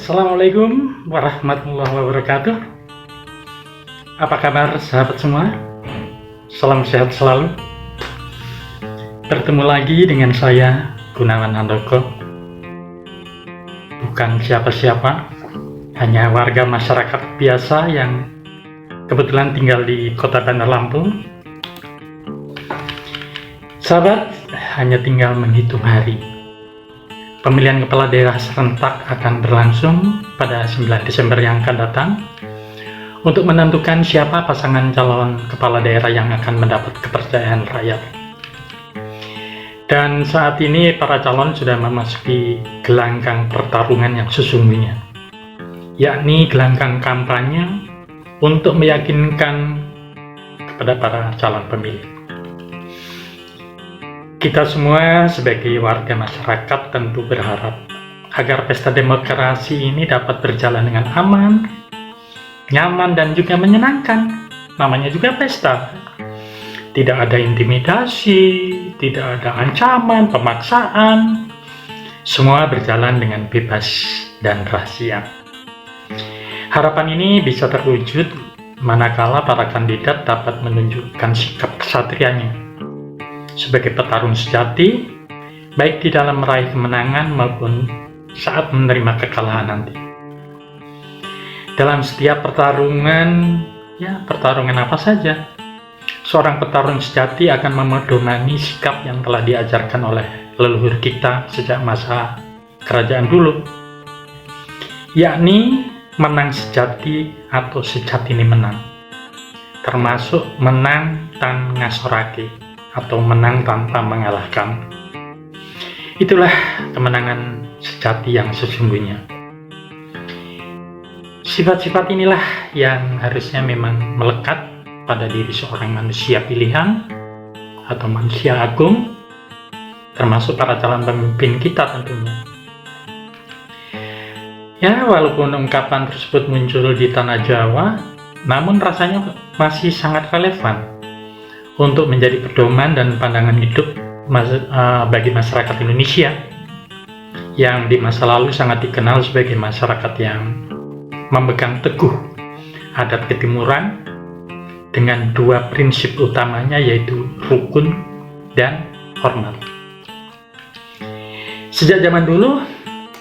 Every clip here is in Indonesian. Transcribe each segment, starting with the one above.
Assalamualaikum warahmatullahi wabarakatuh. Apa kabar sahabat semua? Salam sehat selalu. Bertemu lagi dengan saya, Gunawan Handoko. Bukan siapa-siapa, hanya warga masyarakat biasa yang kebetulan tinggal di Kota Bandar Lampung. Sahabat, hanya tinggal menghitung hari. Pemilihan kepala daerah serentak akan berlangsung pada 9 Desember yang akan datang untuk menentukan siapa pasangan calon kepala daerah yang akan mendapat kepercayaan rakyat. Dan saat ini para calon sudah memasuki gelanggang pertarungan yang sesungguhnya, yakni gelanggang kampanye untuk meyakinkan kepada para calon pemilih. Kita semua sebagai warga masyarakat tentu berharap agar pesta demokrasi ini dapat berjalan dengan aman, nyaman, dan juga menyenangkan. Namanya juga pesta. Tidak ada intimidasi, tidak ada ancaman, pemaksaan. Semua berjalan dengan bebas dan rahasia. Harapan ini bisa terwujud manakala para kandidat dapat menunjukkan sikap kesatrianya sebagai petarung sejati, baik di dalam meraih kemenangan maupun saat menerima kekalahan nanti. Dalam setiap pertarungan, pertarungan apa saja, seorang petarung sejati akan memedomani sikap yang telah diajarkan oleh leluhur kita sejak masa kerajaan dulu, yakni menang sejati atau sejati ini menang, termasuk menang tan ngasorake atau menang tanpa mengalahkan. Itulah kemenangan sejati yang sesungguhnya. Sifat-sifat inilah yang harusnya memang melekat pada diri seorang manusia pilihan atau manusia agung, termasuk para calon pemimpin kita tentunya. Ya, walaupun ungkapan tersebut muncul di tanah Jawa, namun rasanya masih sangat relevan untuk menjadi pedoman dan pandangan hidup bagi masyarakat Indonesia yang di masa lalu sangat dikenal sebagai masyarakat yang memegang teguh adat ketimuran dengan dua prinsip utamanya, yaitu rukun dan hormat. Sejak zaman dulu,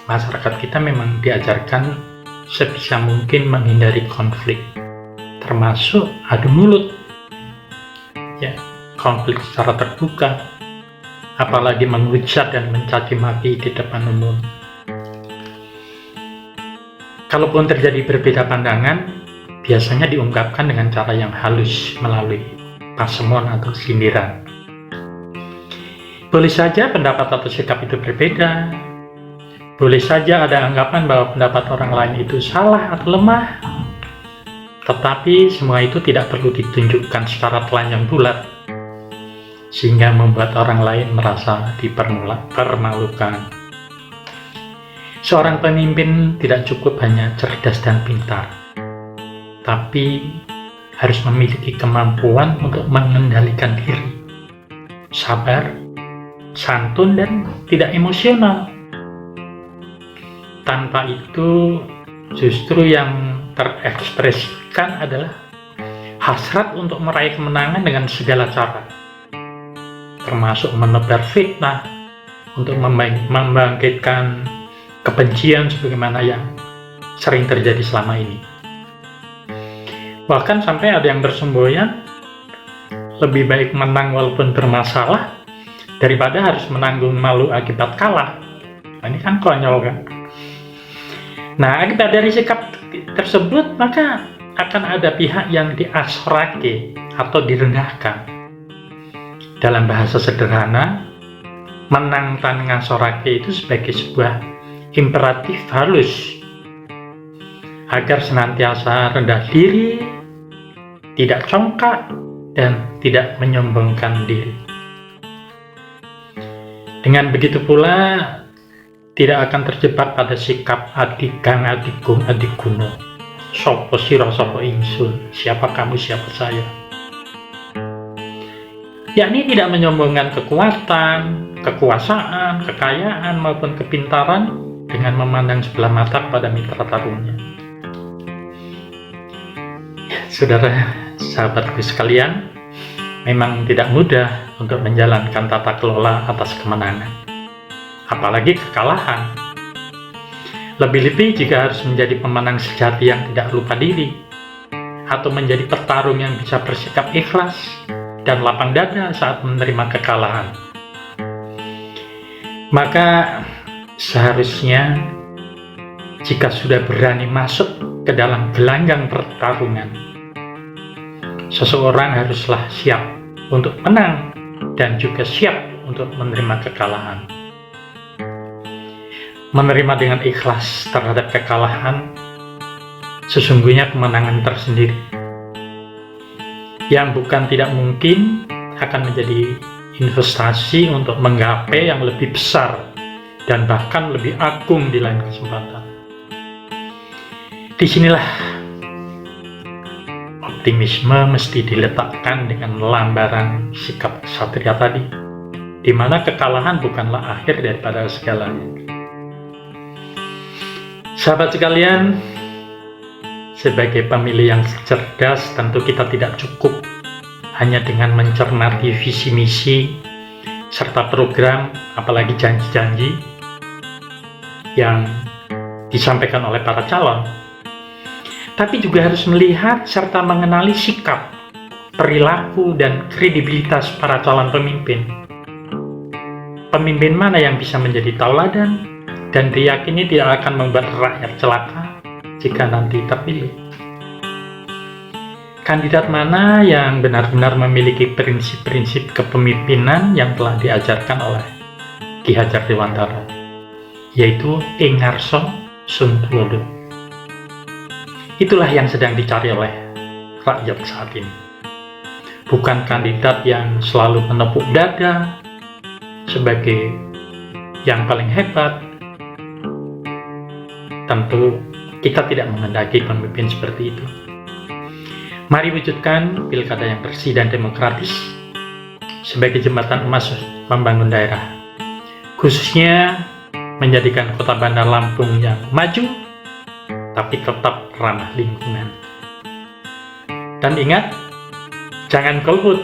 masyarakat kita memang diajarkan sebisa mungkin menghindari konflik, termasuk adu mulut. Konflik secara terbuka, apalagi menghujat dan mencaci maki di depan umum. Kalaupun terjadi berbeda pandangan, biasanya diungkapkan dengan cara yang halus melalui pasemon atau sindiran. Boleh saja pendapat atau sikap itu berbeda, boleh saja ada anggapan bahwa pendapat orang lain itu salah atau lemah, tetapi semua itu tidak perlu ditunjukkan secara telanjang bulat sehingga membuat orang lain merasa dipermalukan. Seorang pemimpin tidak cukup hanya cerdas dan pintar, tapi harus memiliki kemampuan untuk mengendalikan diri, sabar, santun, dan tidak emosional. Tanpa itu, justru yang terekspresikan adalah hasrat untuk meraih kemenangan dengan segala cara, termasuk menebar fitnah untuk membangkitkan kebencian sebagaimana yang sering terjadi selama ini. Bahkan sampai ada yang bersemboyan lebih baik menang walaupun bermasalah daripada harus menanggung malu akibat kalah. Ini kan konyol kan? Nah, akibat dari sikap tersebut, maka akan ada pihak yang diasorake atau direndahkan. Dalam bahasa sederhana, menang tan ngasorake itu sebagai sebuah imperatif halus agar senantiasa rendah diri, tidak congkak, dan tidak menyombongkan diri. Dengan begitu pula, tidak akan terjebak pada sikap adigang adigung adiguno, sopo siro sopo ingsun, siapa kamu siapa saya, yakni tidak menyombongkan kekuatan, kekuasaan, kekayaan maupun kepintaran dengan memandang sebelah mata pada mitra tarungnya. Saudara, sahabatku sekalian, memang tidak mudah untuk menjalankan tata kelola atas kemenangan, apalagi kekalahan. Lebih-lebih jika harus menjadi pemenang sejati yang tidak lupa diri, atau menjadi petarung yang bisa bersikap ikhlas dan lapang dada saat menerima kekalahan. Maka seharusnya jika sudah berani masuk ke dalam gelanggang pertarungan, seseorang haruslah siap untuk menang dan juga siap untuk menerima kekalahan. Menerima dengan ikhlas terhadap kekalahan sesungguhnya kemenangan tersendiri, yang bukan tidak mungkin akan menjadi investasi untuk menggapai yang lebih besar dan bahkan lebih agung di lain kesempatan. Disinilah optimisme mesti diletakkan dengan lambaran sikap kesatria tadi, di mana kekalahan bukanlah akhir daripada segalanya. Sahabat sekalian, sebagai pemilih yang cerdas, tentu kita tidak cukup hanya dengan mencermati visi misi serta program, apalagi janji-janji yang disampaikan oleh para calon, tapi juga harus melihat serta mengenali sikap, perilaku, dan kredibilitas para calon pemimpin. Pemimpin mana yang bisa menjadi tauladan dan diyakini tidak akan membuat rakyat celaka jika nanti terpilih? Kandidat mana yang benar-benar memiliki prinsip-prinsip kepemimpinan yang telah diajarkan oleh Ki Hajar Dewantara, yaitu Ingarso Sungtuodo. Itulah yang sedang dicari oleh rakyat saat ini. Bukan kandidat yang selalu menepuk dada sebagai yang paling hebat. Tentu kita tidak menghendaki pemimpin seperti itu. Mari wujudkan pilkada yang bersih dan demokratis sebagai jembatan emas membangun daerah, khususnya menjadikan kota Bandar Lampung yang maju tapi tetap ramah lingkungan. Dan ingat, jangan golput.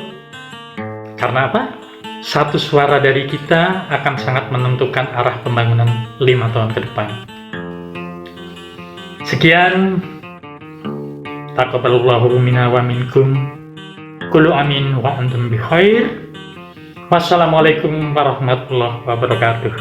Karena apa? Satu suara dari kita akan sangat menentukan arah pembangunan 5 tahun ke depan. Sekian, taqabbalallahu minna wa minkum, kullu amin wa antum bi khair. Wassalamualaikum warahmatullahi wabarakatuh.